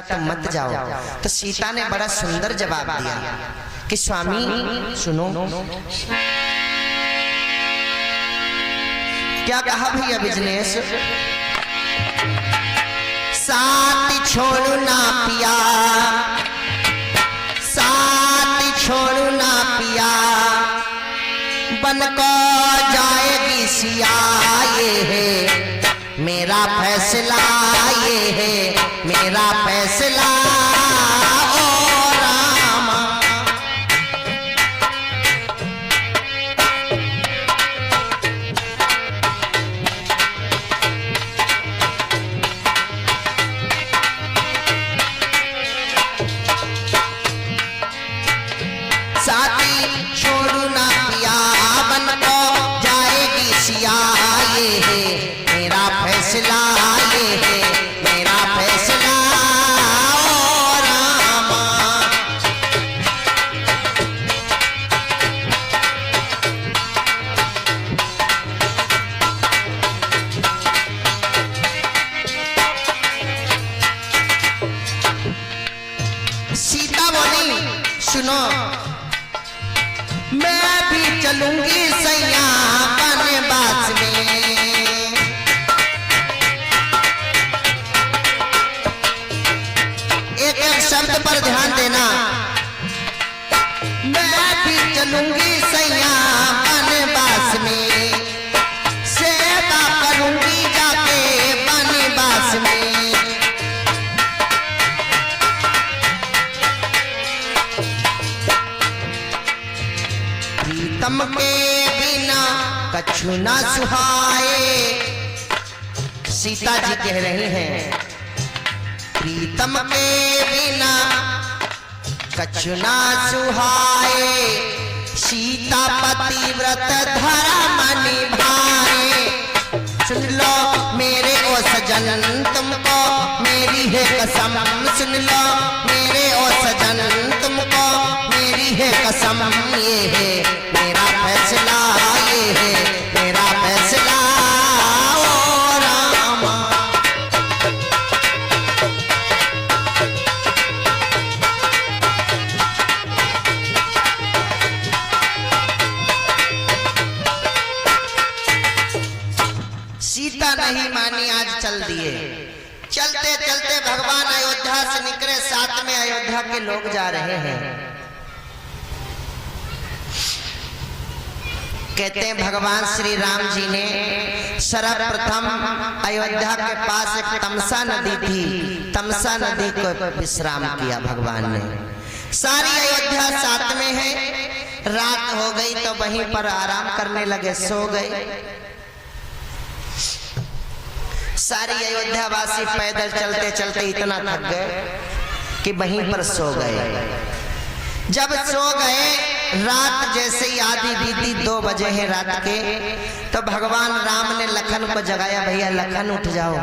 तो मत जाओ। तो सीता ने बड़ा सुंदर जवाब दिया कि स्वामी सुनो, क्या कहा भैया बिजनेस, साथ छोड़ू ना पिया, साथ छोड़ू ना पिया, बन को जाएगी सिया, ये है मेरा फैसला, ये है मेरा फैसला ओ रामा। साथी छोड़ू ना पिया, बन को जाएगी सिया, ये है मेरा फैसला, ये है मेरा फैसला ओ रामा। सीता बोली सुनो, मैं भी चलूंगी सैया बनवास में, एक एक शब्द पर ध्यान देना, मैं भी चलूंगी सैया बनवास में, सेवा करूंगी जाके बनवास में। प्रीतम के बिना कछु ना सुहाए, सीता जी कह रही हैं प्रीतम के बिना कछु ना सुहाए, सीता पतिव्रत धर्म निभाए। सुन लो मेरे ओ सजन तुमको मेरी है कसम, सुन लो मेरे ओ सजन तुमको मेरी है कसम, ये है मेरा फैसला, ये है मेरा फैसला ओ रामा। सीता नहीं मानी, आज चल दिए। चलते चलते भगवान अयोध्या से निकले, साथ में अयोध्या के लोग जा रहे हैं। कहते हैं भगवान श्री राम जी ने सर्वप्रथम अयोध्या के पास एक तमसा नदी थी, तमसा नदी को विश्राम किया भगवान ने। सारी अयोध्या साथ में है, रात हो गई तो वहीं पर आराम करने लगे, सो गए। सारी अयोध्या वासी पैदल चलते चलते इतना थक गए कि वहीं पर सो गए। जब सो गए, रात जैसे ही आधी बीती, 2 बजे हैं रात के, तो भगवान राम ने लखन को जगाया, भैया लखन उठ जाओ।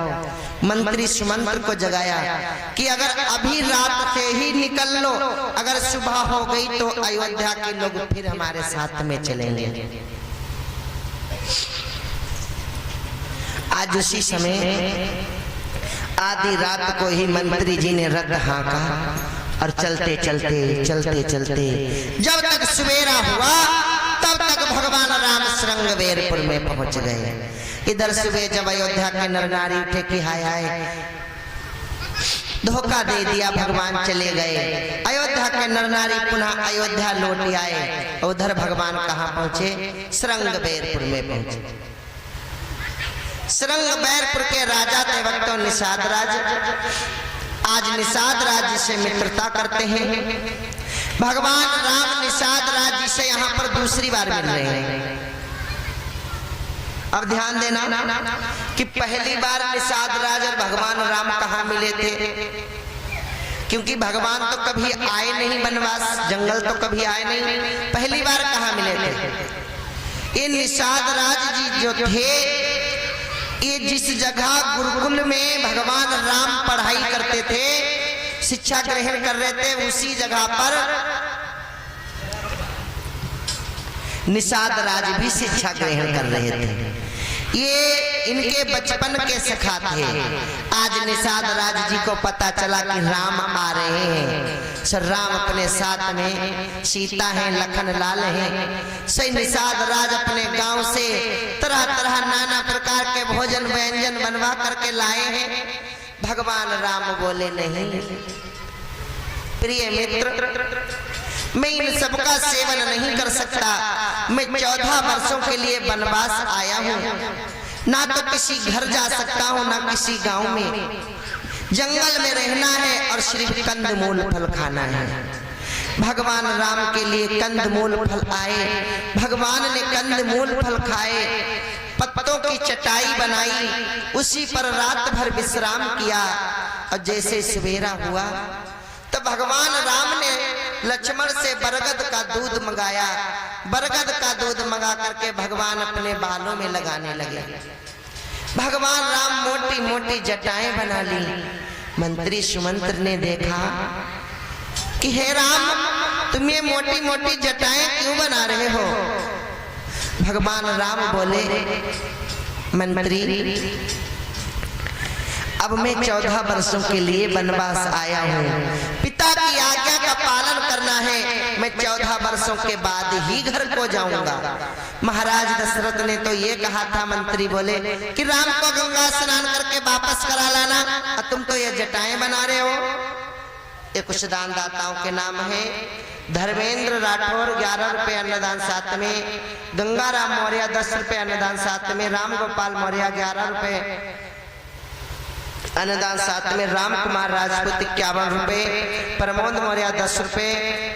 मंत्री सुमंत्र को जगाया कि अगर अभी रात से ही निकल लो, अगर सुबह हो गई तो अयोध्या के लोग फिर हमारे साथ में चलेंगे। आज उसी समय आधी रात को ही मंत्री जी ने रथ हाँका और चलते चलते चलते चलते जब तक सवेरा हुआ तब तक भगवान राम श्रृंगवेरपुर में पहुंच गए। इधर सुबह जब अयोध्या के नर नारी उठे कि हाय हाय धोखा दे दिया, भगवान चले गए। अयोध्या के नर नारी पुनः अयोध्या लौट आए। उधर भगवान कहाँ पहुंचे? श्रृंगवेरपुर में पहुंचे। श्रृंगवेरपुर के राजा थे वक्त निषाद राज। आज निषाद राज से मित्रता करते हैं। भगवान राम निषाद राज जी से यहाँ पर दूसरी बार मिल रहे हैं। अब ध्यान देना कि पहली बार निषाद राज और भगवान राम कहाँ मिले थे, क्योंकि भगवान तो कभी आए नहीं बनवास, जंगल तो कभी आए नहीं। पहली बार कहाँ मिले थे? ये निषाद राज जी जो थे, ये जिस जगह गुरुकुल में भगवान राम पढ़ाई करते थे, शिक्षा ग्रहण कर रहे थे, उसी जगह पर निषाद राज भी शिक्षा ग्रहण कर रहे थे। ये इनके बचपन के सखा थे। आज निषाद राज जी को पता चला कि राम आ रहे हैं। सर राम अपने साथ में सीता है, लखन लाल है। सही निषाद राज अपने गांव से तरह तरह नाना प्रकार के भोजन व्यंजन बनवा करके लाए हैं। भगवान राम बोले नहीं प्रिय मित्र, मैं इन सबका सेवन नहीं कर सकता। मैं 14 वर्षों के लिए वनवास आया हूँ। ना तो किसी घर जा सकता हूँ, ना किसी गांव में। जंगल में रहना है और सिर्फ कंदमूल फल खाना है। भगवान राम के लिए कंदमूल फल आए। भगवान ने कंदमूल फल खाए, पत्तों की चटाई बनाई, उसी पर रात भर विश्राम किया। और जैसे सवेरा हुआ तो भगवान राम ने लक्ष्मण से बरगद का दूध मंगाया। बरगद का दूध मंगा करके भगवान अपने बालों में लगाने लगे। भगवान राम मोटी मोटी जटाएं बना ली। मंत्री सुमंत्र ने देखा कि हे राम, तुम ये मोटी मोटी जटाएं क्यों बना रहे हो? भगवान राम बोले, मंत्री अब मैं 14 वर्षों के लिए वनवास आया हूँ। पिता की आज्ञा का पालन करना है। मैं 14 वर्षों के बाद ही घर को जाऊंगा। महाराज दशरथ ने तो ये कहा था, मंत्री बोले कि राम को गंगा स्नान करके वापस करा लाना, और तुम तो ये जटाएं बना रहे हो। ये कुछ दानदाताओं के नाम है। धर्मेंद्र राठौर 11 रुपए अन्नदान साथ में, गंगाराम मौर्य 10 रुपए अन्नदान साथ में, राम गोपाल मौर्य 11 रुपए अन्नदान साथ में, राम कुमार राजपूत 51 रुपए, प्रमोद मौर्य 10 रुपए,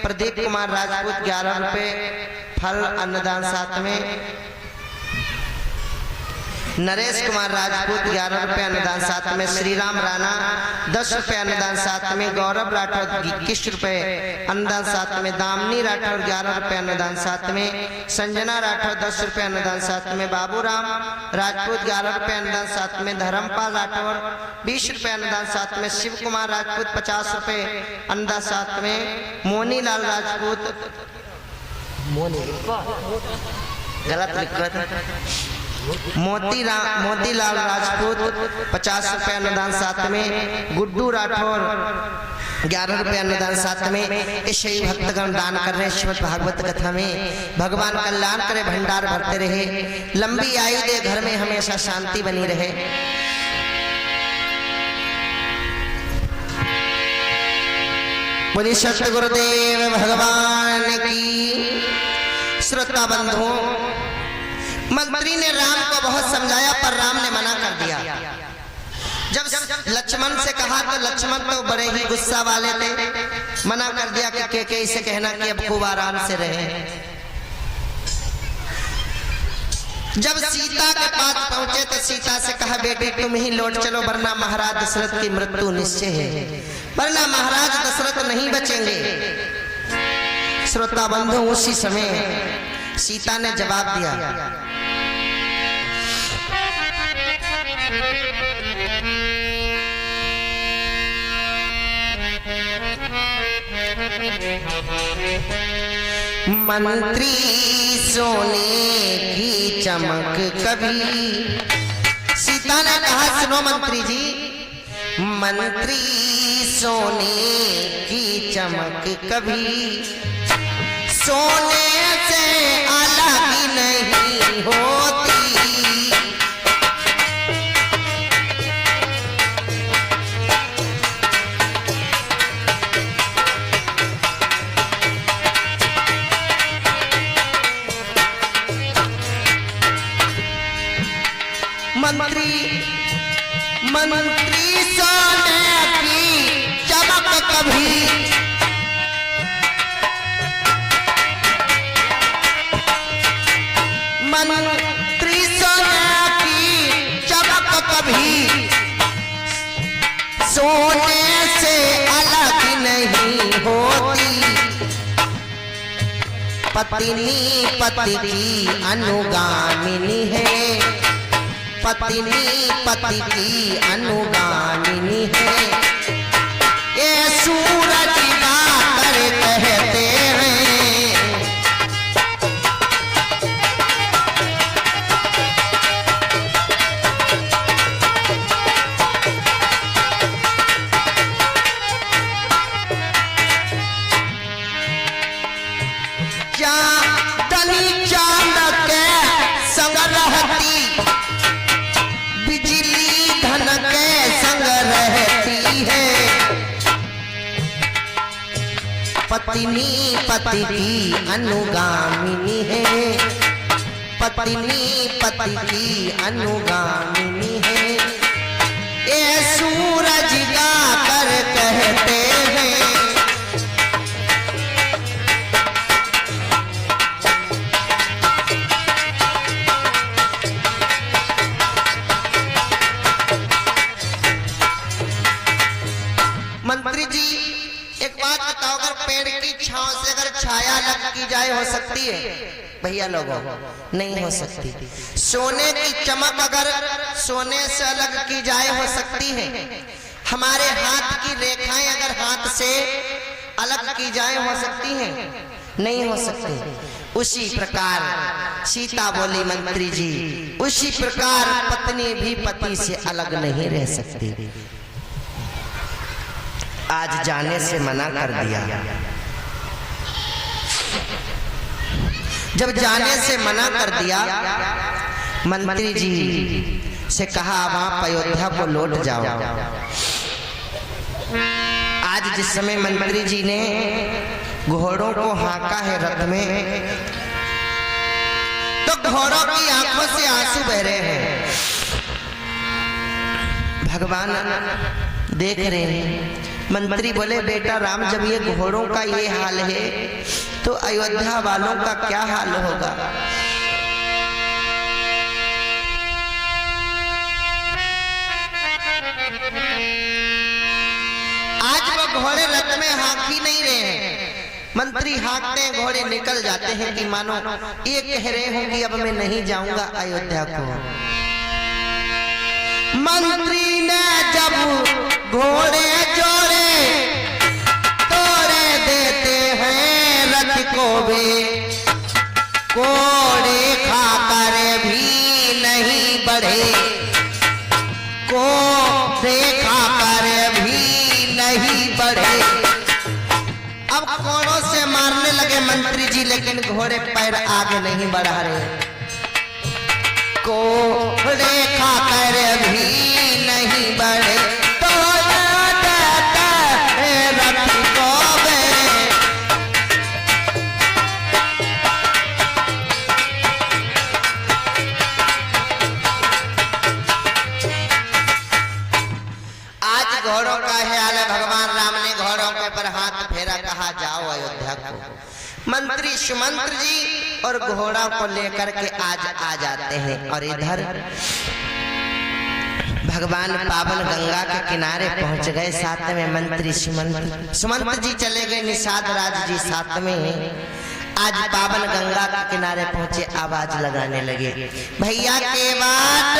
प्रदीप कुमार राजपूत 11 रुपए फल अन्नदान साथ में, नरेश कुमार राजपूत 11 रुपए अनुदान साथ में, श्री राम राणा 10 रुपए अनुदान साथ में, गौरव राठौर 21 रुपए अनुदान साथ में, दामनी राठौर 11 रुपए अनुदान साथ में, संजना राठौर 10 रुपए अनुदान साथ में, बाबूराम राजपूत 11 रुपए अनुदान साथ में, धर्मपाल राठौर 20 रुपए अनुदान साथ में, शिव कुमार राजपूत 50 रुपए अनुदान साथ में, मोनीलाल राजपूत गलत लिखा मोतीलाल राजपूत 50 रुपए अनुदान साथ में, गुड्डू राठौर 11 रुपए अनुदान साथ में। ऐसे ही भक्तगण दान कर रहे। श्रीमद् भागवत कथा में भगवान कल्याण करे, भंडार भरते रहे, लंबी आयु दे, घर में हमेशा शांति बनी रहे। बोलिए सत्य गुरुदेव भगवान की। श्रोता बंधुओं, मंत्री ने राम को बहुत समझाया पर राम ने मना कर दिया। जब लक्ष्मण से कहा तो लक्ष्मण तो बड़े ही गुस्सा वाले थे, मना कर दिया कि कैकेयी से कहना कि अब खूब आराम से रहे। जब सीता के पास पहुंचे तो सीता से कहा, बेटी तुम ही लौट चलो वरना महाराज दशरथ की मृत्यु निश्चय है, वरना महाराज दशरथ नहीं बचेंगे। श्रोता बंधु, उसी समय सीता ने जवाब दिया, मंत्री सोने की चमक कभी। सीता ने कहा, सुनो मंत्री जी, मंत्री सोने की चमक कभी सोने से अलग नहीं होती। मंत्री सोने की चमक कभी मंत्री सोने की चमक कभी सोने से अलग नहीं होती। पत्नी पति की अनुगामिनी है, पत्नी पति की अनुगामिनी है। ये सूरज गाकर कहते हैं, पत्नी पति की अनुगामिनी है, पत्नी पति की अनुगामिनी है। ये सूरज गा कर कहते हैं मंत्री जी एक बात बताओ, अगर पेड़ की छांव से अगर छाया अलग की जाए हो सकती है भैया लोगों? नहीं हो सकती। सोने की चमक अगर सोने से अलग की जाए हो सकती है? हमारे हाथ की रेखाएं अगर हाथ से अलग की जाए हो सकती हैं? नहीं हो सकती। उसी प्रकार सीता बोली मंत्री जी, उसी प्रकार पत्नी भी पति से अलग नहीं रह सकती। आज जाने से मना कर दिया। जब जाने से मना कर दिया, मंत्री जी से कहा अब आप अयोध्या को लौट जाओ। आज जिस समय मंत्री जी ने घोड़ों को हांका है रथ में, तो घोड़ों की आंखों से आंसू बह रहे हैं। भगवान देख रहे हैं। मंत्री बोले बेटा राम, जब ये घोड़ों का ये हाल है तो अयोध्या वालों का क्या हाल होगा? आज वो घोड़े रथ में हाँक ही नहीं रहे हैं। मंत्री हाँकते हैं, घोड़े निकल जाते हैं कि मानो ये कह रहे हो कि अब मैं नहीं जाऊंगा अयोध्या को। मंत्री ने जब घोड़े जोड़े तोड़े देते हैं रथ को भी, कोड़े खाकर भी नहीं बढ़े, कोड़े खाकर भी नहीं बढ़े। अब कोड़ों से मारने लगे मंत्री जी, लेकिन घोड़े पैर आगे नहीं बढ़ा रहे। कोड़े खाकर भी नहीं बढ़े, तो रथ को आज घोड़ों का ख्याल है। भगवान राम ने घोड़ों के पर हाथ फेरा, कहा जाओ अयोध्या को। मंत्री सुमंत्र जी और घोड़ा को लेकर के आज आ जाते हैं। और इधर भगवान पावन गंगा के किनारे पहुंच गए। साथ में मंत्री सुमंत्र जी चले गए, निषाद राज जी साथ में। आज पावन गंगा के किनारे पहुंचे, आवाज लगाने लगे, भैया केवट,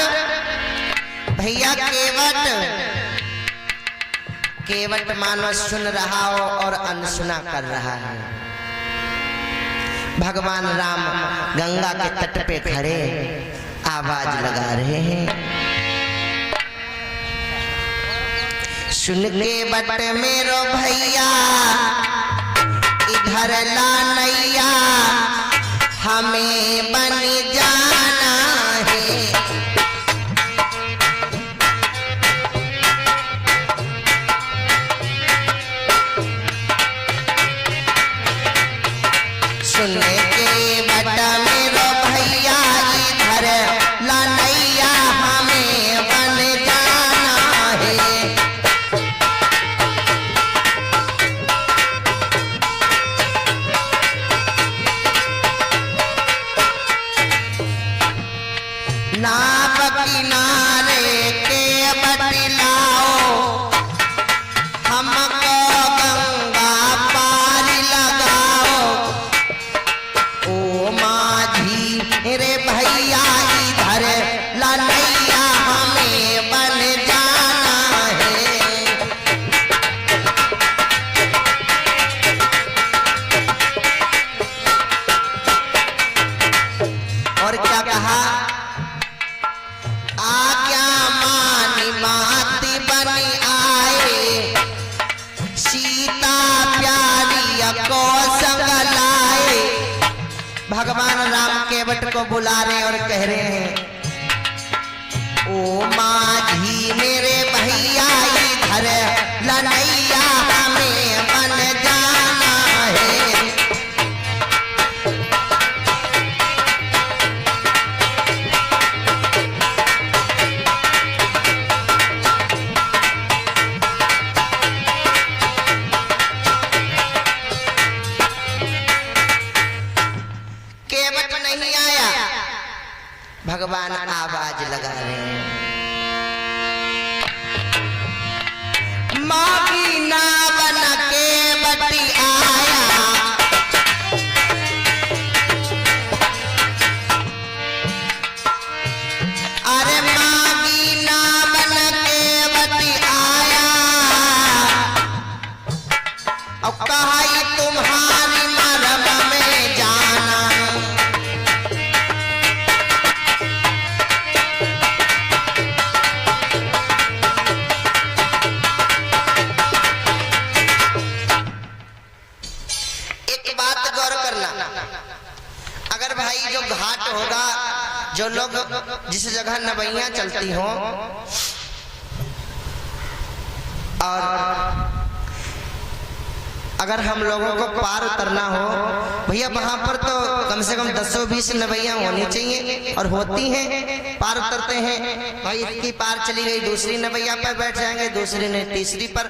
भैया केवट। केवट मानो सुन रहा हो और अनसुना कर रहा है। भगवान राम गंगा के तट पे खड़े आवाज लगा रहे हैं, सुन के बट मेरो भैया इधर ला नैया, हमें बन जाना है। सुन के बट मेरो भैया इधर ला नैया, हमें बन जाना है। नाव किनारे के बतलाओ, हमको गंगा पार लगाओ। ओ माझी रे भैया इधर ला नैया, हमें बन जाना है। और क्या कहा, आज्ञा मानी माती बनी आए, सीता प्यारी को संग लाए। भगवान राम केवट को बुला रहे और कह रहे हैं, ओ माझी मेरे भैया इधर ला नैया, हमें बन जाना भगवान आवाज लगा रहे हैं, मागी ना बन के बटी आया, अरे मागी ना बन के बटी आया, अब कहा तुम्हारी मरम में जाना, अगर भाई जो घाट होगा, जो लोग जिस जगह नवैया चलती हो और अगर हम लोगों को पार उतरना हो भैया, वहां पर तो कम से कम 10-20 नवैया होनी चाहिए और होती हैं। पार उतरते हैं भाई, इसकी पार चली गई, दूसरी नवैया पर बैठ जाएंगे, दूसरी ने तीसरी पर।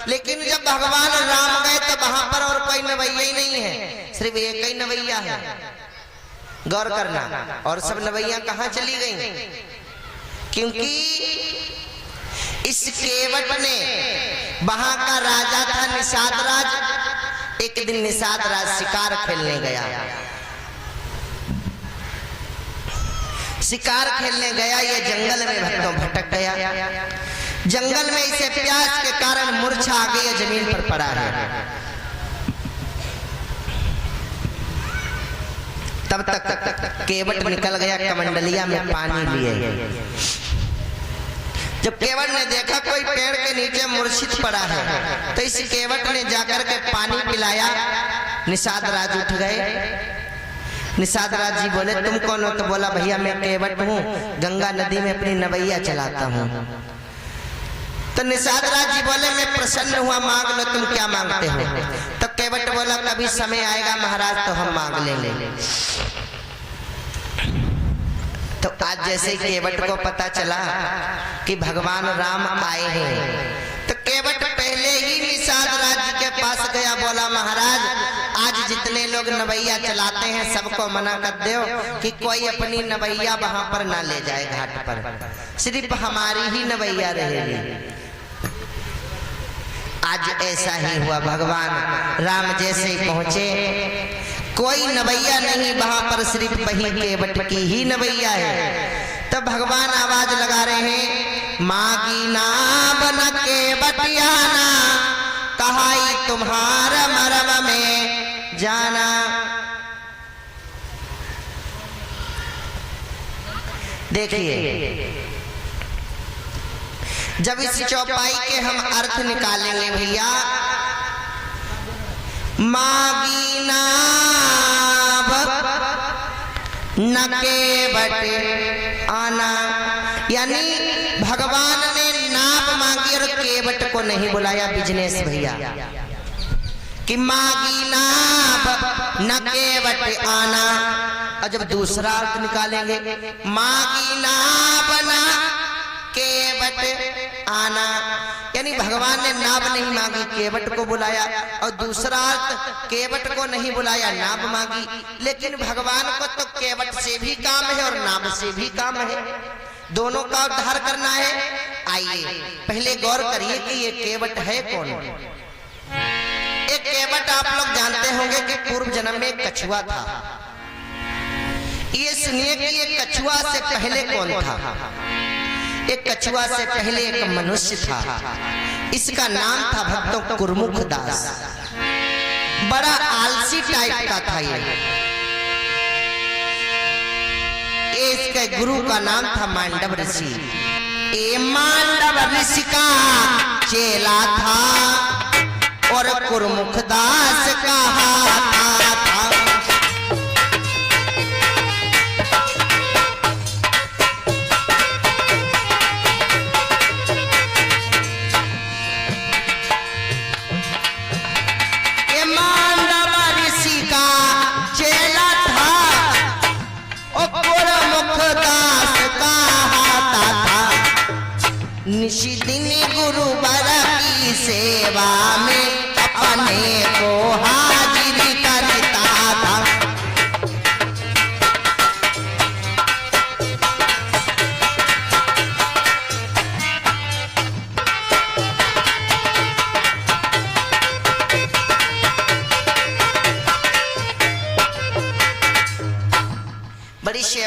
लेकिन जब भगवान राम गए तो वहां पर और कोई नवैया ही नहीं है, सिर्फ एक ही नवैया है। गौर करना, और सब नवैया कहाँ चली गई? क्योंकि इस केवट ने, वहां का राजा था निषाद राज, एक दिन निषाद राज शिकार खेलने गया, शिकार खेलने गया, ये जंगल में भक्तों भटक गया, जंगल में इसे प्यास के कारण मूर्छा आ गई, जमीन पर पड़ा है। तब तक केवट निकल गया कमंडलिया में पानी लिए। जब केवट ने देखा कोई पेड़ के नीचे मूर्छित पड़ा है, तो इस केवट ने जाकर के पानी पिलाया। निषाद राज उठ गए। निषाद राज जी बोले तुम कौन हो? तो बोला भैया मैं केवट हूँ, गंगा नदी में अपनी नवैया चलाता हूँ। तो निषाद राज जी बोले मैं प्रसन्न हुआ, मांग लो, तुम क्या मांगते हो? तो केवट बोला कभी समय आएगा महाराज तो हम मांग लेंगे। तो आज जैसे केवट को पता चला कि भगवान राम आए हैं, तो केवट पहले ही निषाद राज जी के पास गया, बोला महाराज आज जितने लोग नवैया चलाते हैं सबको मना कर दो कि कोई अपनी नवैया वहां पर ना ले जाए घाट पर, सिर्फ हमारी ही नवैया रहेगी। आज ऐसा ही हुआ, भगवान राम जैसे ही पहुंचे कोई नवैया नहीं वहां पर, सिर्फ वही केवट की ही नवैया है। तब भगवान आवाज लगा रहे हैं, मागी ना बन के बटियाना, कहाई तुम्हारा मरम में जाना। देखिए जब इस चौपाई के हम अर्थ निकालेंगे भैया, मागी नाभ न केवट आना, यानी भगवान ने नाभ मांगी और केवट को नहीं बुलाया। बिजनेस भैया कि मागी नाभ न केवट आना। और जब दूसरा अर्थ निकालेंगे, मागी नाभ न केवट आना, यानी भगवान ने नाभ नहीं मांगी, केवट को बुलाया। और दूसरा अर्थ, केवट को नहीं बुलाया, नाभ मांगी। लेकिन भगवान को तो केवट से भी काम है और नाभ से भी काम है, दोनों का उद्धार करना है। आइए पहले गौर करिए कि ये केवट है कौन। एक केवट आप लोग जानते होंगे कि पूर्व जन्म में कछुआ था। ये सुनिए कि ये कछुआ से पहले कौन था। एक कछुआ से पहले एक मनुष्य था, इसका नाम था भक्तों कुरमुख दास। बड़ा आलसी टाइप का था ये। इसके गुरु का नाम था मांडव ऋषि। ये मांडव ऋषि का चेला था और कुरमुख दास कहा था। निशी दिन गुरु बर की सेवा में अपने को हाजिर करता था।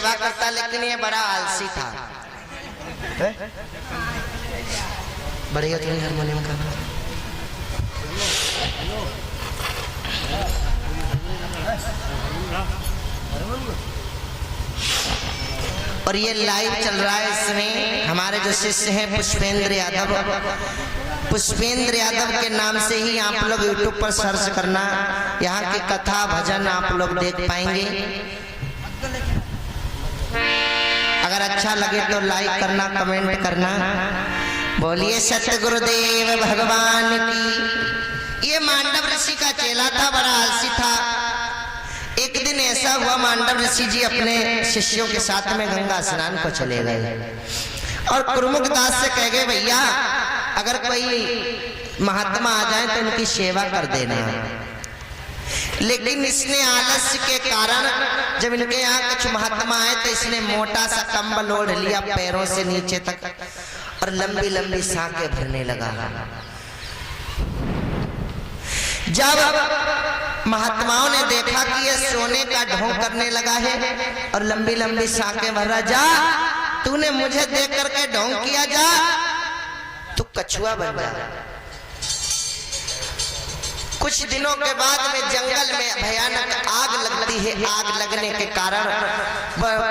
सेवा करता, लेकिन ये बड़ा आलसी था। बढ़िया तो नहीं हारमोनियम का। और ये लाइव चल रहा है, इसमें हमारे जो शिष्य हैं पुष्पेंद्र यादव, पुष्पेंद्र यादव के नाम से ही आप लोग यूट्यूब पर सर्च करना, यहाँ की कथा भजन आप लोग देख पाएंगे। अगर अच्छा लगे तो लाइक करना, कमेंट करना। बोलिए सत्य गुरुदेव भगवान की। ये मांडव ऋषि का चेला था, बड़ा आलसी था। एक दिन ऐसा हुआ, मांडव ऋषि जी अपने शिष्यों के साथ में गंगा स्नान को चले गए और गुरुमुख दास से कह गए, भैया अगर कोई महात्मा आ जाए तो उनकी सेवा कर देना। लेकिन इसने आलस्य के कारण, जब इनके यहाँ कुछ महात्मा आए तो इसने मोटा सा कंबल ओढ़ लिया पैरों से नीचे तक और लंबी लंबी सांखें भरने लगा। जब महात्माओं ने देखा कि ये सोने का ढोंग करने लगा है और लंबी लंबी सांखें भर रहा, जा तूने मुझे देख करके ढोंग किया, जा तू कछुआ बन जा। कुछ दिनों के बाद में जंगल में भयानक आग लगती है। आग लगने के कारण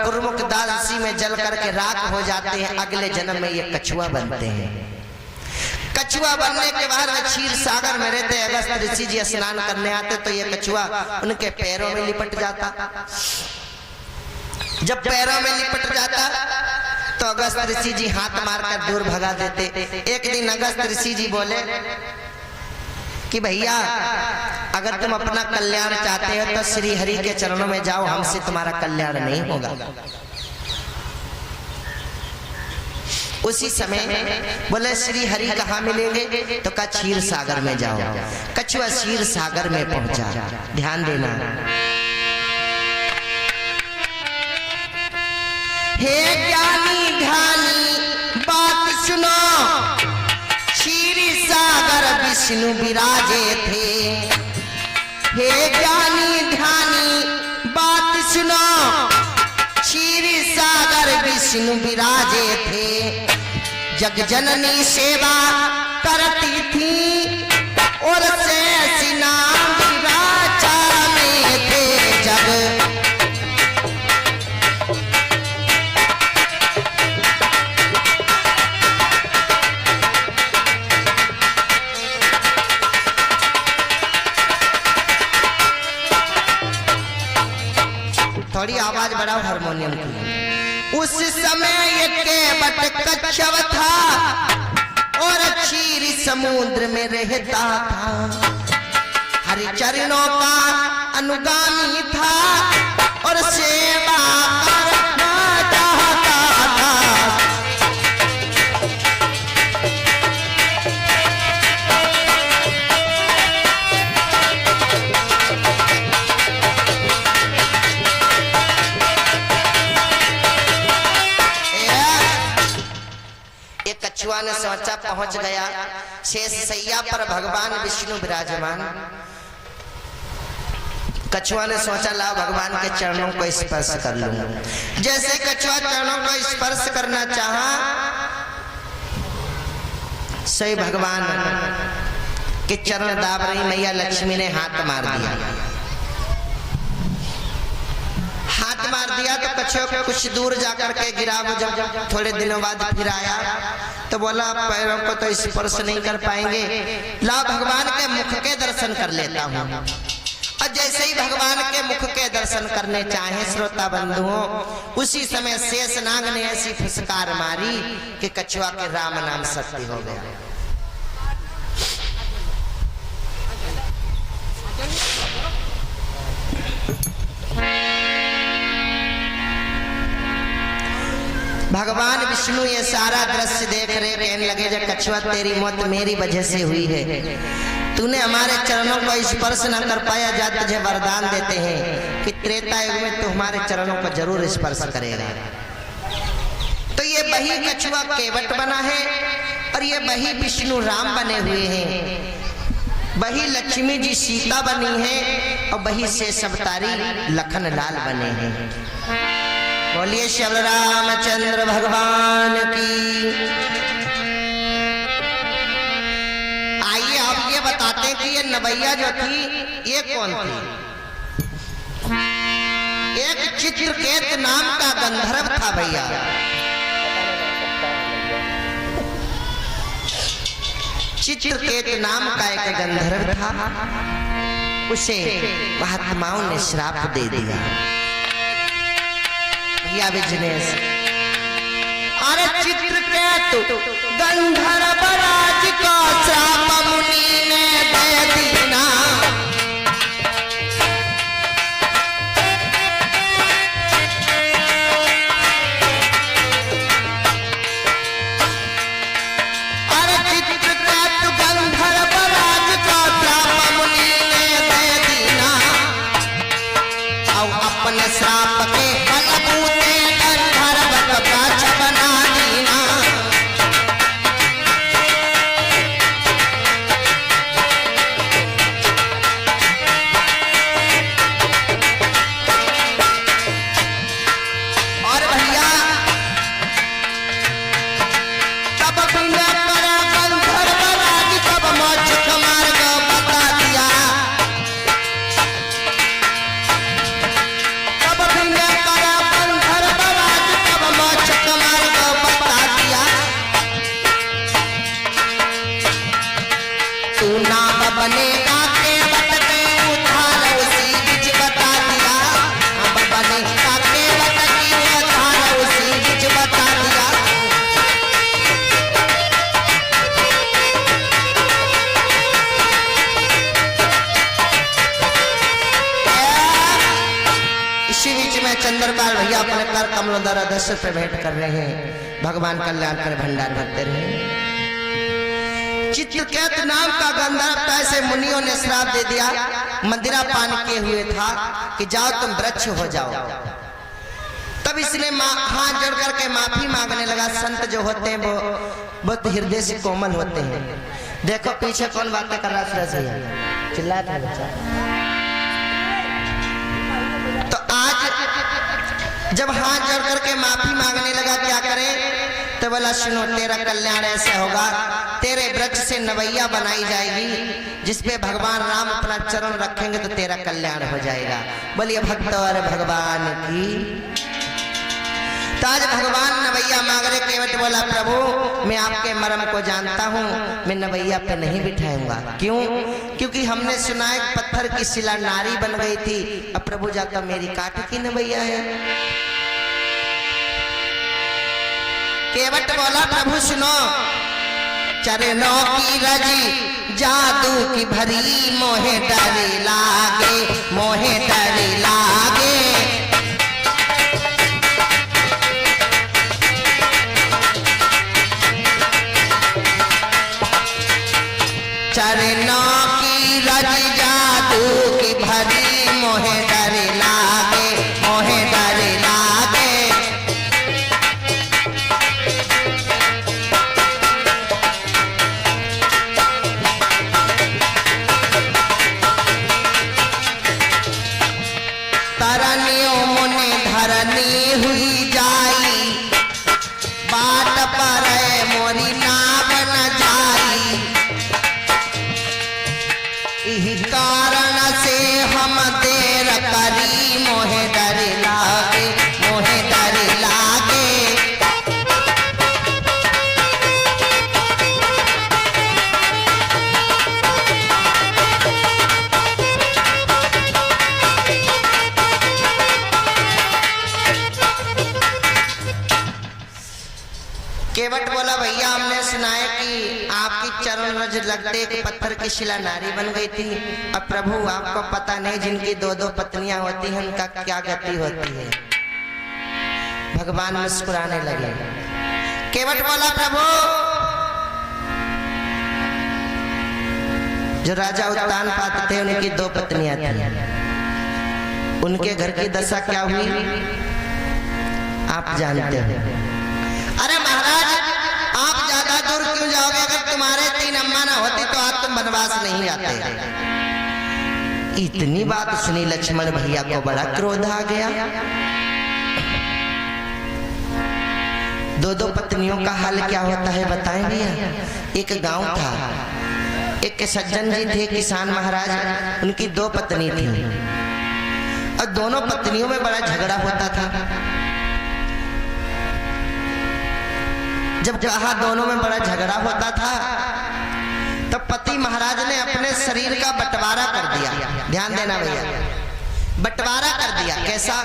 गुरुमुख दास ऋषि में जल करके राख हो जाते हैं। अगले जन्म में ये कछुआ बनते हैं। कछुआ बनने के बाद क्षीर सागर में रहते अगस्त ऋषि जी स्नान करने आते तो ये कछुआ उनके पैरों में लिपट जाता। जब पैरों में लिपट जाता तो अगस्त ऋषि जी हाथ मारकर दूर भगा देते। एक दिन अगस्त ऋषि जी बोले कि भैया अगर तुम अपना कल्याण चाहते हो तो श्री हरि के चरणों में जाओ, हमसे तुम्हारा कल्याण नहीं होगा। उसी समय बोले श्री हरि कहाँ मिलेंगे, तो कहा क्षीर सागर में जाओ। कछुआ क्षीर सागर में पहुंचा। ध्यान देना, हे ज्ञानी ध्यानी बात सुनो, क्षीर सागर विष्णु विराजे थे। हे ज्ञानी ध्यानी बात सुनो, क्षीर सागर विष्णु विराजे थे। जग जननी सेवा करती थी और से नाम विराजा में थे। जग थोड़ी आवाज बढ़ाओ हारमोनियम की। उस समय ये केवट कच्छप था और क्षीर समुद्र में रहता था। हरि चरणों का अनुगामी था और सेवा करना चाहता था। कछुआ ने सोचा पहुंच गया शेष सैया पर भगवान विष्णु विराजमान। कछुआ ने सोचा ला भगवान के चरणों को स्पर्श कर लूं। जैसे कछुआ चरणों को स्पर्श करना चाहा, सही भगवान के चरण दाब रही मैया लक्ष्मी ने हाथ मार दिया। हाथ मार दिया तो कछुआ कुछ दूर जाकर के गिरा। वो जब थोड़े दिनों बाद फिर आया तो बोला पैरों को तो स्पर्श नहीं कर पाएंगे, ला भगवान के मुख के दर्शन कर लेता हूँ। और जैसे ही भगवान के मुख के दर्शन करने चाहे श्रोता बंधुओं, उसी समय शेषनाग ने ऐसी फुसकार मारी कि कछुआ के राम नाम सत्य हो गया। भगवान विष्णु ये सारा दृश्य देख रहे, कहने लगे जब कछुआ तेरी मौत मेरी वजह से हुई है, तूने हमारे चरणों को स्पर्श न कर पाया, जा तुझे वरदान देते हैं कि त्रेता युग में तू हमारे चरणों को जरूर स्पर्श करेगा। तो ये वही कछुआ केवट बना है और ये वही विष्णु राम बने हुए हैं, वही लक्ष्मी जी सीता बनी है और वही शेष अवतारी लखन लाल बने हैं। बोलिए श्री रामचंद्र भगवान की। आइए आप ये बताते हैं कि ये नवैया जो थी ये कौन थी। एक चित्रकेत नाम का गंधर्व था भैया। चित्रकेत नाम का एक गंधर्व था, उसे महात्माओं ने श्राप दे दिया भैया बिजनेस। अरे चित्रकेतु गंधर्व राज का श्राप मुनि ने दे दिया। श्राप के बलबूते गंधर्व को गाछ बना दीना। और भैया तब बिना करा गंधर्व राज तब मोक्ष का मार्ग बता दिया। बनेगा केवट के उधार उसी बीच बता दिया। अब बनेगा केवट की उधार उसी बीच बता दिया। इसी बीच में चंद्रपाल भैया अपने कर कमलों द्वारा दर्शन पे भेंट कर रहे हैं। भगवान कल्याण कर भंडार भरते रहे। चित्रकेत नाम का गंधर्व ऐसे मुनियों ने श्राप दे दिया, मंदिरा पान किए हुए था कि जाओ तुम वृक्ष हो जाओ। तब इसने हाथ जोड़ करके माफी मांगने लगा। संत जो होते हैं वो बहुत हृदय से कोमल होते हैं। देखो पीछे कौन बातें कर रहा है, भैया चिल्ला था बच्चा। तो आज जब हाथ जोड़ करके माफी मांगने लगा क्या करे, तो बोला सुनो तेरा कल्याण ऐसे होगा, तेरे वृक्ष से नवैया बनाई जाएगी जिसपे भगवान राम अपना चरण रखेंगे तो तेरा कल्याण हो जाएगा। बोलिए भक्त और भगवान की। ताज भगवान नवैया मांग रहे। केवट बोला प्रभु मैं आपके मर्म को जानता हूँ, मैं नवैया पे नहीं बिठाऊंगा। क्यों? क्योंकि हमने सुना है पत्थर की शिला नारी बन गई थी, अब प्रभु जाता मेरी काठ की नवैया है। केवट बोला प्रभु सुनो, चरणों की रजी जादू की भरी मोहे डर लागे, मोहे डर लागे। चरणों की रजी जादू की भरी मोहे डर लागे, मोहे डर लागे। तरनियों मुनि धरनी हुई जाई, बाट पर मोरी नाव न जाई। इही कारण से हम देर करी, मोहे डर लागे, मोहे डर लागे। केवट बोला भैया हमने सुना है कि आपकी चरण रज लगते एक पत्थर की शिला नारी बन गई थी। अब प्रभु आपको पता नहीं जिनकी दो दो पत्नियां होती हैं उनका क्या गति होती है। भगवान मुस्कुराने लगे। केवट बोला प्रभु जो राजा उत्तान पाते थे उनकी दो पत्नियां थी, उनके घर की दशा क्या हुई आप जानते हो। अरे महाराज आप ज्यादा दूर क्यों जाओगे, अगर तुम्हारे 3 अम्मा ना होती तो आज तुम वनवास नहीं जाते। इतनी बात सुनी लक्ष्मण भैया को बड़ा क्रोध आ गया। दो दो पत्नियों का हाल क्या होता है बताएं भैया। एक गांव था, एक सज्जन जी थे किसान महाराज, उनकी दो पत्नी थी और दोनों पत्नियों में बड़ा झगड़ा होता था। जब कहा दोनों में बड़ा झगड़ा होता था तब पति महाराज ने अपने शरीर का बंटवारा कर दिया। ध्यान देना भैया, बंटवारा कर दिया। कैसा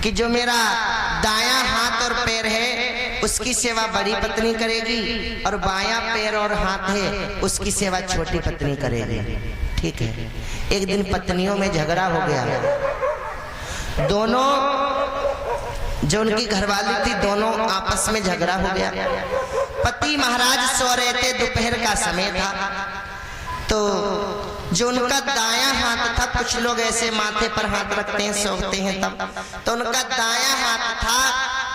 कि जो मेरा दायां हाथ और पैर है उसकी सेवा बड़ी पत्नी करेगी और बायां पैर और हाथ है उसकी सेवा छोटी पत्नी करेगी। ठीक है। एक दिन पत्नियों में झगड़ा हो गया, दोनों जो उनकी घरवाली थी दोनों आपस में झगड़ा हो गया। पति महाराज सो रहे थे, दोपहर का समय था, तो जो उनका दायां हाथ था, कुछ लोग ऐसे माथे पर हाथ रखते हैं सोते हैं तब, तो उनका दायां हाथ था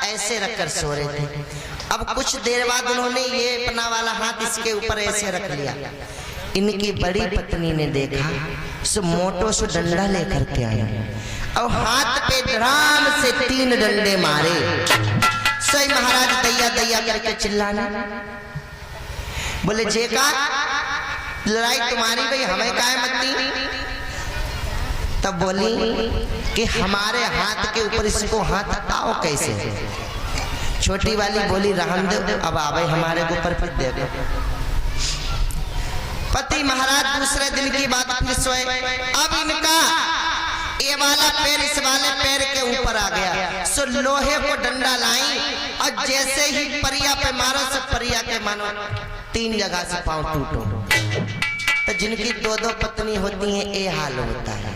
ऐसे रखकर सो रहे थे। अब कुछ देर बाद उन्होंने ये अपना वाला हाथ इसके ऊपर ऐसे रख लिया। इनकी बड़ी पत्नी ने देखा, सो मोटो सो डंडा लेकर के आया और हाथ पे धड़ाम से 3 डंडे मारे। सोई महाराज दैया दैया करके चिल्लाने, बोले जे का लड़ाई तुम्हारी भाई हमें काहे मत। तब बोली कि हमारे हाथ के ऊपर इसको हाथ हटाओ कैसे। छोटी वाली बोली रहम दो, अब आवे हमारे ऊपर फिर देखो। पति महाराज दूसरे दिन की बात फिर सोए। अब इनका ये वाला पैर इस वाले पैर के ऊपर आ गया, सो लोहे को डंडा लाई और जैसे ही परिया पे मारो सब परिया के मानो 3 जगह से पांव टूटो। तो जिनकी 2-2 पत्नी होती हैं ये हाल होता है।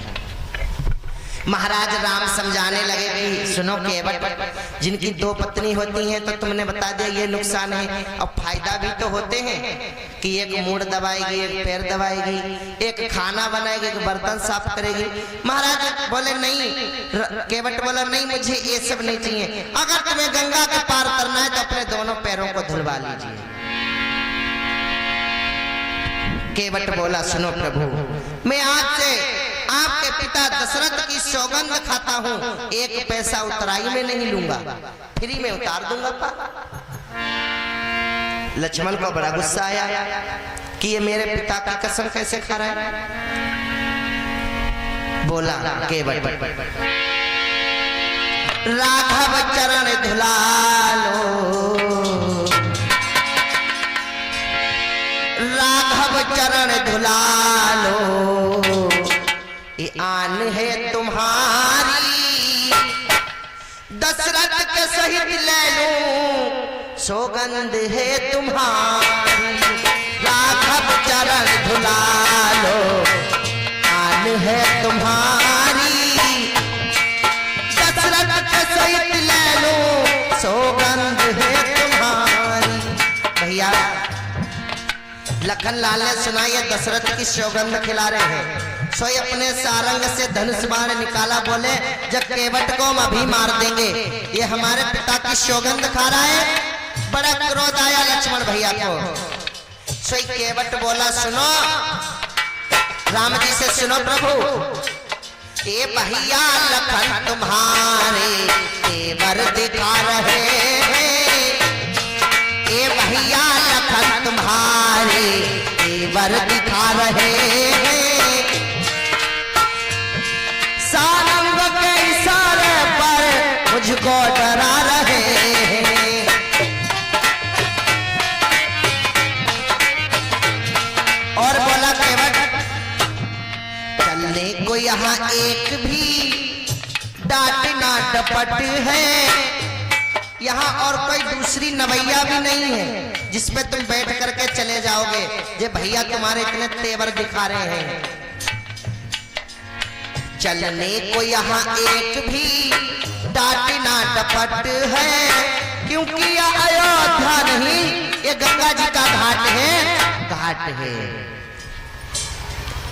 महाराज राम समझाने लगे कि सुनो केवट, जिनकी 2 पत्नी होती हैं तो तुमने बता दिया ये नुकसान है, अब फायदा भी तो होते हैं कि एक मूड दबाएगी, एक पैर दबाएगी, एक खाना बनाएगी, एक बर्तन साफ करेगी। महाराज बोले नहीं, केवट बोला नहीं मुझे ये सब नहीं चाहिए, अगर तुम्हें गंगा के पार करना है तो अपने दोनों पैरों को धुलवा लीजिए। केवट बोला सुनो प्रभु, मैं आज से आपके पिता दशरथ की सौगंध खाता हूँ, 1 पैसा उतराई में नहीं लूंगा, फ्री में उतार दूंगा। लक्ष्मण को बड़ा गुस्सा आया कि ये मेरे पिता की कसम कैसे खा रहा है। बोला केवट, राघव चरण धुलालो, राघव चरण धुलालो, ये आन है तुम्हारी, दशरथ के सहित ले लूं, सौगंध है तुम्हारी। राघव चरण धुलालो, आन है तुम्हारी, दशरथ के सहित ले लूं, सौगंध है तुम्हारी। भैया लखन लाल ने सुना ये दशरथ की सौगंध खिला रहे हैं। सोई अपने सारंग से धनुष बाण निकाला, बोले जब केवट को हम अभी मार देंगे, ये हमारे पिता की सौगंध खा रहा है। बड़ा क्रोध आया लक्ष्मण भैया को। सोई केवट बोला सुनो राम जी से, सुनो प्रभु, ये भैया लखन तुम्हारे तेवर दिखा रहे हैं, ये भैया लखन तुम्हारे तेवर दिखा रहे हैं, सारंग के इशारे पर मुझको डरा रहे हैं। और बोला केवट चलने को यहाँ एक भी डांटना डपट है, यहाँ और कोई दूसरी नवैया भी नहीं है जिसपे तुम बैठ करके चले जाओगे। ये भैया तुम्हारे इतने तेवर दिखा रहे हैं, चलने को यहाँ एक भी डांटना डपट है, क्योंकि यह अयोध्या नहीं ये गंगा जी का घाट है, घाट है।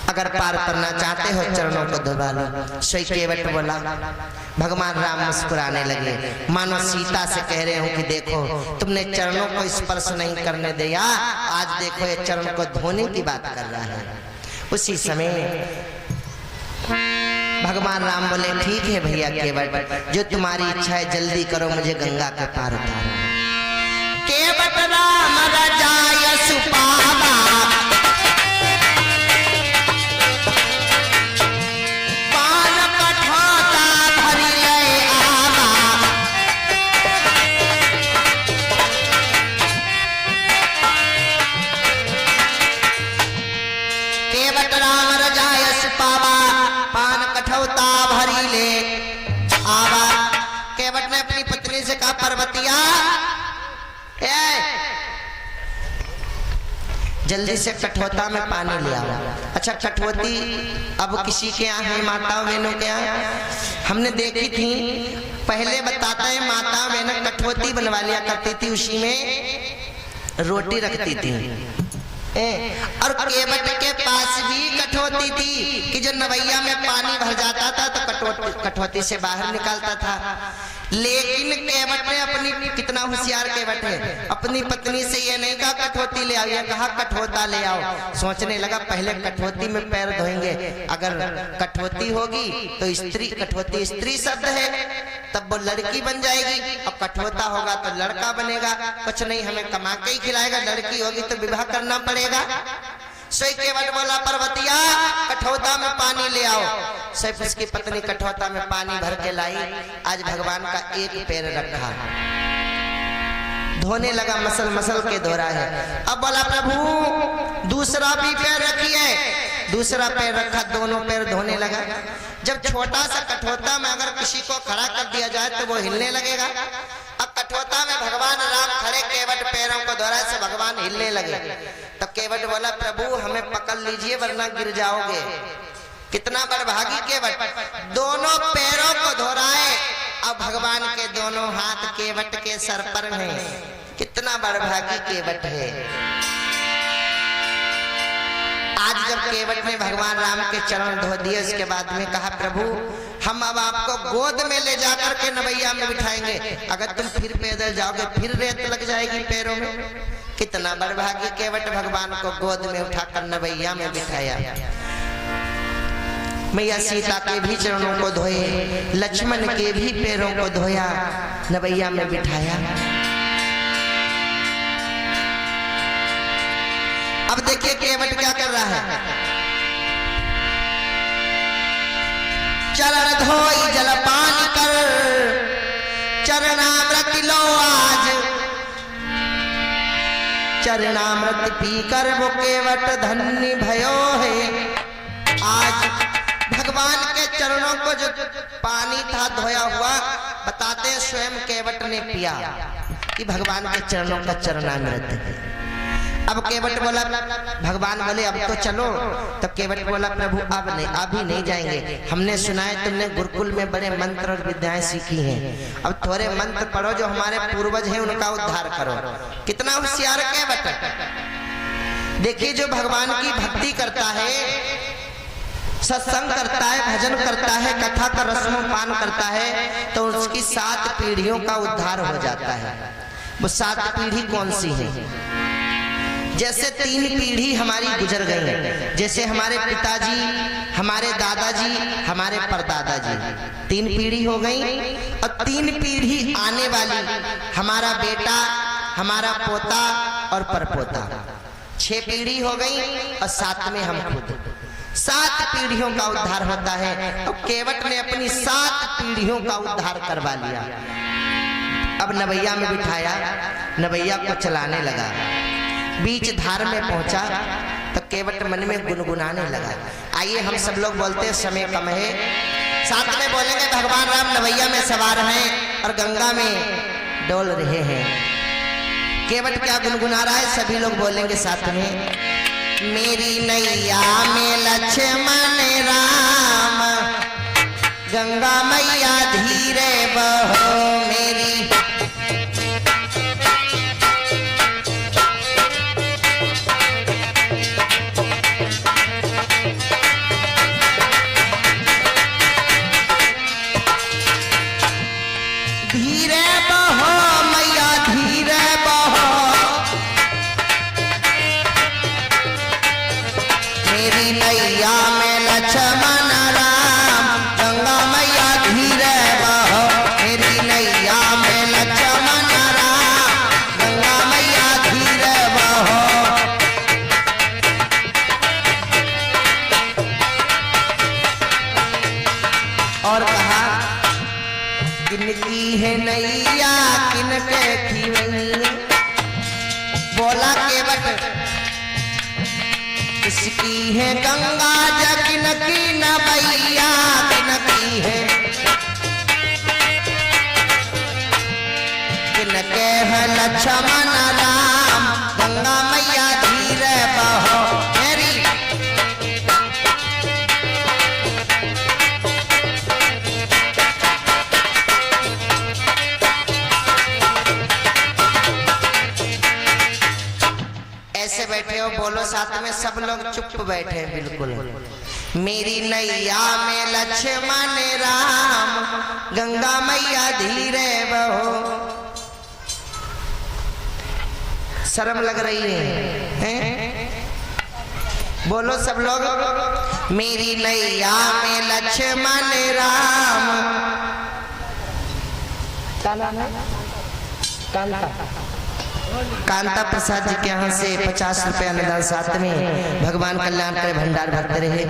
अगर पार करना चाहते हो चरणों को दबा लो। सोई केवट बोला। भगवान राम मुस्कुराने लगे, मानो सीता से कह रहे हो कि देखो तुमने चरणों को स्पर्श नहीं करने दिया, आज देखो ये चरण को धोने की बात कर रहा है। उसी समय भगवान राम बोले ठीक है भैया केवट, जो तुम्हारी इच्छा है जल्दी करो, मुझे गंगा के पार उतारो। राम रजाय सुपावा पान कठौता भरी ले आवा केवट राम रजाय सुपावा पान कठौता भरी ले आवा। केवट ने अपनी पत्नी से कहा पर्वतिया जल्दी से कठौता में पानी ले आओ। अच्छा कठौती अब किसी के यहाँ है, माताओं बहनों के यहाँ हमने देखी थी। पहले बताता है माता बहन कठौती बनवा लिया करती थी, उसी में रोटी रखती थी। और केवट के पास भी कठौती थी कि जो नवैया में पानी भर जाता था तो कठौती से बाहर निकालता था। लेकिन केवट ने अपनी, कितना होशियार केवट है, अपनी पत्नी से ये नहीं कहा कठौती ले आओ, ये कहा कठौता ले आओ। सोचने लगा पहले कठौती में पैर धोएंगे, अगर कठौती होगी तो स्त्री, कठौती स्त्री शब्द है, तब वो लड़की बन जाएगी, और कठौता होगा तो लड़का बनेगा। कुछ नहीं, हमें कमा के ही खिलाएगा, लड़की होगी तो विवाह करना पड़ेगा। सोई केवट बोला पर्वतिया कठौता में पानी ले आओ। सैफ उसकी पत्नी कठौता में पानी भर के लाई। आज भगवान का एक पैर रखा, धोने लगा, मसल मसल के धो रहा है। अब बोला प्रभु दूसरा भी पैर रखिए, दूसरा पैर रखा, दोनों पैर धोने लगा। जब छोटा सा कठौता में अगर किसी को खड़ा कर दिया जाए तो वो हिलने लगेगा। अब कठौता में भगवान राम खड़े, केवट पैरों को धो रहा है, से भगवान हिलने लगे। तब केवट बोला प्रभु हमें पकड़ लीजिए वरना गिर जाओगे। कितना बड़भागी केवट, दोनों पैरों को धो रहा है, अब भगवान के दोनों हाथ केवट के सर पर हैं। कितना बड़भागी केवट है। आज जब केवट ने भगवान राम के चरण धो दिए, उसके बाद में कहा प्रभु हम अब आपको गोद में ले जाकर के नवैया में बिठाएंगे, अगर तुम फिर पैदल जाओगे फिर रेत लग जाएगी पैरों में। कितना बड़भागी केवट, भगवान को गोद में उठाकर नवैया में बिठाया। मैया सीता के भी चरणों को धोए, लक्ष्मण के भी पैरों को धोया, नवैया में बिठाया। अब देखिए केवट क्या कर रहा है। चरण धोई जलपान कर, चरणामृत लो आज, चरणामृत पीकर वो केवट धन्य भयो है। आज भगवान के चरणों को जो पानी था धोया हुआ, बताते स्वयं केवट ने पिया कि भगवान के चरणों का चरणामृत है। अब केवट बोला, भगवान बोले अब तो चलो। तब केवट बोला प्रभु अब नहीं, अभी नहीं जाएंगे, हमने सुना है तुमने गुरुकुल में बड़े मंत्र और विद्याएं सीखी हैं, अब थोड़े मंत्र पढ़ो जो हमारे पूर्वज हैं उनका उद्धार करो। कितना होशियार केवट। देखिए जो भगवान की भक्ति करता है, सत्संग करता है, भजन करता है, कथा का रसमपान करता है, तो उसकी 7 पीढ़ियों का उद्धार हो जाता है। वो 7 पीढ़ी कौन सी है? जैसे 3 पीढ़ी हमारी गुजर गई, जैसे हमारे पिताजी, हमारे दादाजी, हमारे परदादाजी, 3 पीढ़ी हो गई, और 3 पीढ़ी आने वाली, हमारा बेटा, हमारा पोता और परपोता, 6 पीढ़ी हो गई, और 7 में हम खुद। 7 पीढ़ियों का उद्धार होता है। और केवट ने अपनी 7 पीढ़ियों का उद्धार करवा लिया। अब नवैया में बिठाया, नवैया को चलाने लगा, बीच धार में पहुंचा तो केवट मन में गुनगुनाने लगा। आइए हम सब लोग बोलते हैं, समय कम है, साथ में बोलेंगे भगवान राम नवैया में सवार हैं और गंगा में डोल रहे हैं। केवट क्या गुनगुना रहा है, सभी लोग बोलेंगे साथ में। मेरी नैया में लक्ष्मण राम, गंगा मैया धीरे बहो मेरी। धीरे बहो मैया धीरे बहो, मेरी नैया में लक्ष्मण राम, गंगा मैया धीरे बहो, मेरी नैया में लक्ष्मण राम, गंगा मैया है नैया किनके खीवैया। बोला केवट किसकी है गंगा जकिन की नवैया किनकी है किनके है लक्ष्मण राम गंगा मैया धीरे बहो मेरी। ऐसे बैठे हो बोलो साथ में, सब लोग चुप बैठे हैं बिल्कुल। मेरी नैया में लक्ष्मण राम गंगा मैया धीरे बहो। शर्म लग रही है? बोलो सब लोग। मेरी नैया में लक्ष्मण राम कांता प्रसाद जी के यहाँ से 50 रुपया अनुदान साथ में। भगवान कल्याण करे भंडार भरते रहे।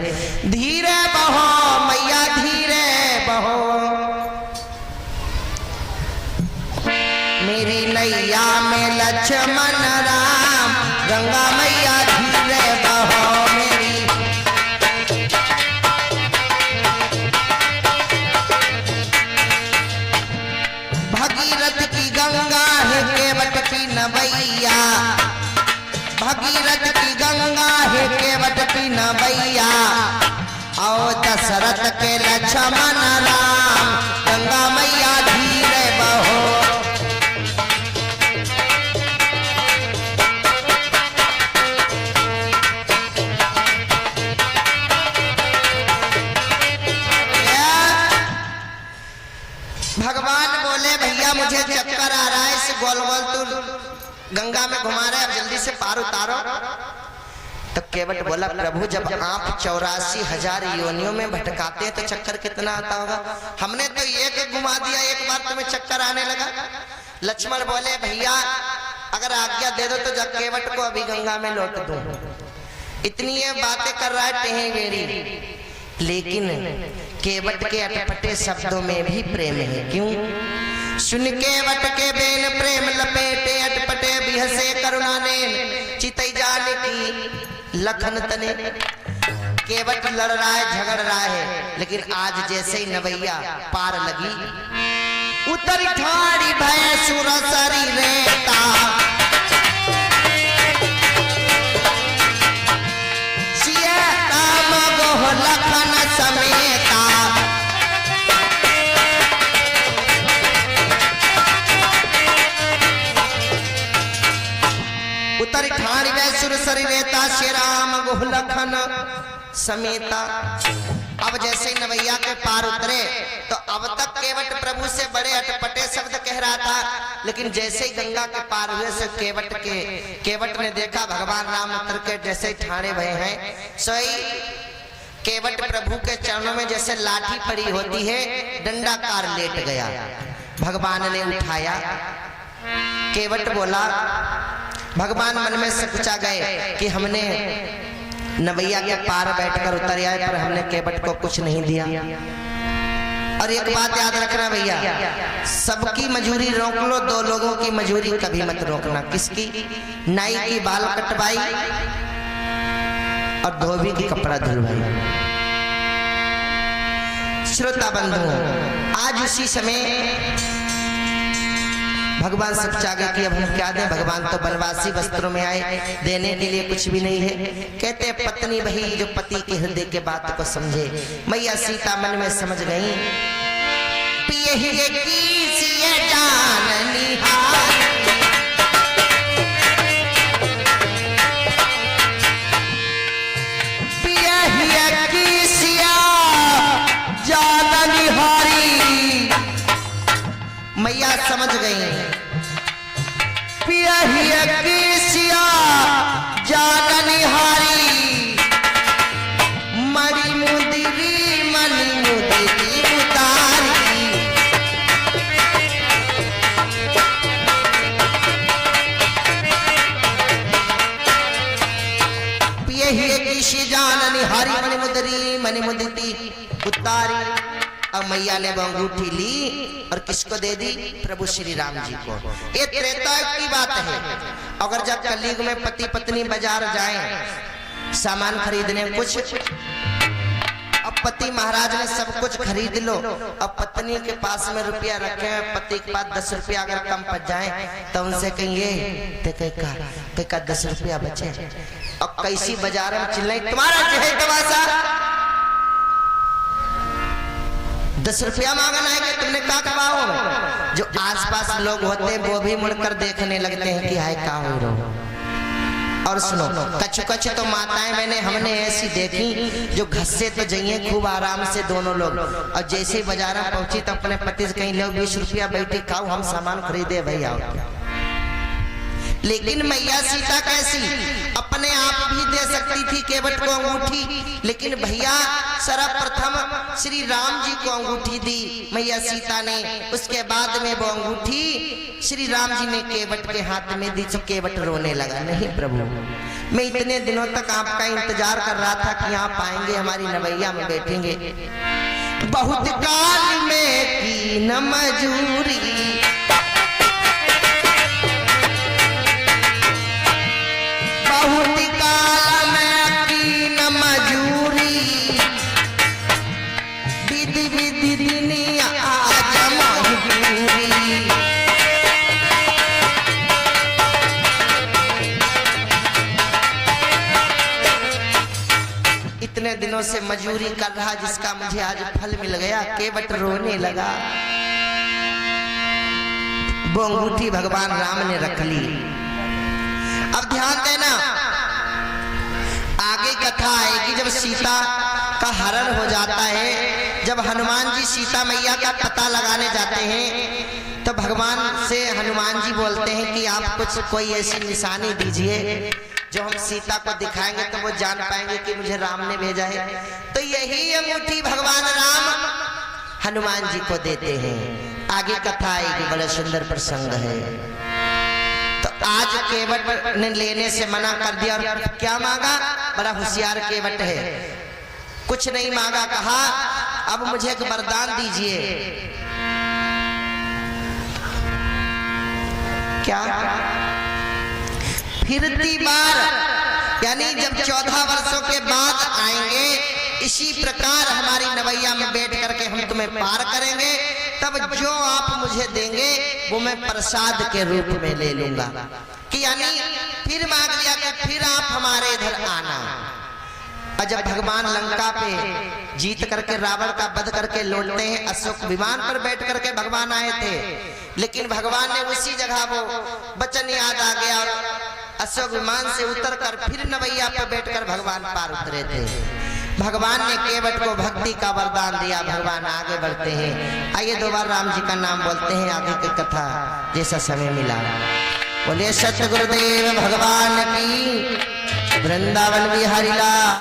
धीरे बहो मैया धीरे बहो मेरी नैया में लक्ष्मण राम गंगा मैया धीरे बहो मेरी। भगीरथ की गंगा है केवट की नवैया। भगीरथ की गंगा है केवट की नवैया। आओ दशरथ के लक्ष्मण राम गंगा मैया धीरे बहो। भगवान बोले भैया मुझे चक्कर आ रहा है, इस गोल गोल तू गंगा में घुमा रहा है, अब जल्दी से पार उतारो। तो केवट बोला प्रभु जब आप 84,000 योनियों में भटकाते हैं तो चक्कर कितना आता होगा, हमने तो एक घुमा दिया, एक बार तुम्हें चक्कर आने लगा। लक्ष्मण बोले भैया अगर आज्ञा दे दो तो जब केवट को अभी गंगा में लौट दूं। इतनी ये बातें कर रहा है टेढ़ी मेढ़ी, लेकिन केवट के अटपटे शब्दों में भी प्रेम है। क्यों? सुन केवट के बेन प्रेम लपेटे अटपटे बिहसे करुणा नेन चितई जाने की लखन तने। केवट लड़ रहा है झगड़ रहा है, लेकिन आज जैसे ही नवैया पार लगी उतर ठाड़ी भय सुर सरी रेता। लखन समेता उतर ठाणी वे सुर सरी रेता श्री राम गोह लखन समेता। अब जैसे नवैया के पार उतरे तो अब तक केवट प्रभु से बड़े अटपटे शब्द कह रहा था, लेकिन जैसे ही गंगा के पार हुए से केवट ने देखा भगवान राम उतर के जैसे ठाणे भये हैं, सोई केवट प्रभु के चरणों में जैसे लाठी पड़ी होती है डंडाकार लेट गया। भगवान ने उठाया। केवट बोला भगवान मन में सकुचा गए कि हमने नवैया के पार बैठकर उतर आए पर हमने केवट को कुछ नहीं दिया। और एक बात याद रखना भैया, सबकी मजूरी रोक लो, दो लोगों की मजूरी कभी मत रोकना। किसकी? नाई की बाल कटवाई और धोबी की कपड़ा धुलवाई। श्रोता बंधु आज उसी समय भगवान सब चाहे कि अब हम क्या दें, भगवान तो बनवासी वस्त्रों में आए, देने के लिए कुछ भी नहीं है। कहते पत्नी वही जो पति के हृदय के बात को समझे। मैया सीता मन में समझ गई पिए ही कीजिए जान निहार। पिए ही कीजिए जान निहारी। मैया समझ गई पिया ही कीजिए जान निहारी। मरी मुदिरी मनी मुदिरी उतारी। पिए ही कीजिए जान निहारी मनी मुदिरी उतारी। और मैया ने वो अंगूठी ली और किसको दे दी? प्रभु श्री राम जी को। ये त्रेता युग की बात है। अगर जब कलयुग में पति पत्नी बाजार जाएं सामान खरीदने, कुछ अब पति महाराज ने सब कुछ खरीद लो, अब पत्नी के पास में रुपया रखे हैं, पति के पास 10 रुपया अगर कम पड़ जाए तो उनसे कहिए का 10 रुपया बचे। अब कैसी बाजार में चिल्लाई, तुम्हारा जो है तमाशा 10 रुपया मांगना है कि तुमने का कमाओ। जो आसपास लोग होते हैं वो भी मुड़कर देखने लगते हैं कि हाय का हो रहा। और सुनो, कछ तो माताएं हमने ऐसी देखी जो घसे तो जाइए खूब आराम से दोनों लोग, और जैसे ही बाजार में पहुंची तो अपने पति से कहीं लो 20 रुपया बैठी खाओ, हम सामान खरीदे भैया। लेकिन मैया सीता कैसी, अपने आप भी दे सकती थी केवट को अंगूठी, लेकिन भैया सर्वप्रथम श्री राम जी को अंगूठी दी मैया सीता ने। उसके बाद में वो अंगूठी श्री राम जी ने केवट के हाथ में दी तो केवट रोने लगा, नहीं प्रभु मैं इतने दिनों तक आपका इंतजार कर रहा था कि आप आएंगे, हमारी नवैया में बैठेंगे। बहुत काल में की न मजूरी, बहुत काल में की न मजूरी, विधि विधि दुनिया आज मजबूरी। इतने दिनों से मजूरी कर रहा जिसका मुझे आज फल मिल गया, केवट रोने लगा। वो अंगूठी भगवान राम ने रख ली। अब ध्यान देना, आगे कथा आएगी जब सीता का हरण हो जाता है, जब हनुमान जी सीता मैया का पता लगाने जाते हैं तो भगवान से हनुमान जी बोलते हैं कि आप कुछ कोई ऐसी निशानी दीजिए जो हम सीता को दिखाएंगे तो वो जान पाएंगे कि मुझे राम ने भेजा है। तो यही अंगूठी भगवान राम हनुमान जी को देते हैं। आगे कथा आएगी, बड़ा सुंदर प्रसंग है। तो आज केवट ने लेने से मना कर दिया और क्या मांगा? बड़ा होशियार केवट है, कुछ नहीं मांगा, कहा अब मुझे एक वरदान दीजिए। क्या? फिरती बार, यानी जब 14 वर्षों के बाद आएंगे इसी प्रकार हमारी नवैया में बैठ करके हम तुम्हें पार करेंगे, तब जो आप मुझे देंगे वो मैं प्रसाद के रूप में ले लूंगा। कि यानी फिर मांग लिया कि फिर आप हमारे इधर आना। और जब भगवान लंका पे जीत करके रावण का वध करके लौटते हैं, अशोक विमान पर बैठ करके भगवान आए थे, लेकिन भगवान ने उसी जगह वो वचन याद आ गया और अशोक विमान से उतरकर फिर नवैया पर बैठकर भगवान पार उतरे थे। भगवान ने केवट को भक्ति का वरदान दिया। भगवान आगे बढ़ते हैं, आइए 2 बार राम जी का नाम बोलते हैं, आगे की कथा जैसा समय मिला। बोले सतगुरुदेव भगवान की, वृंदावन बिहारी लाल।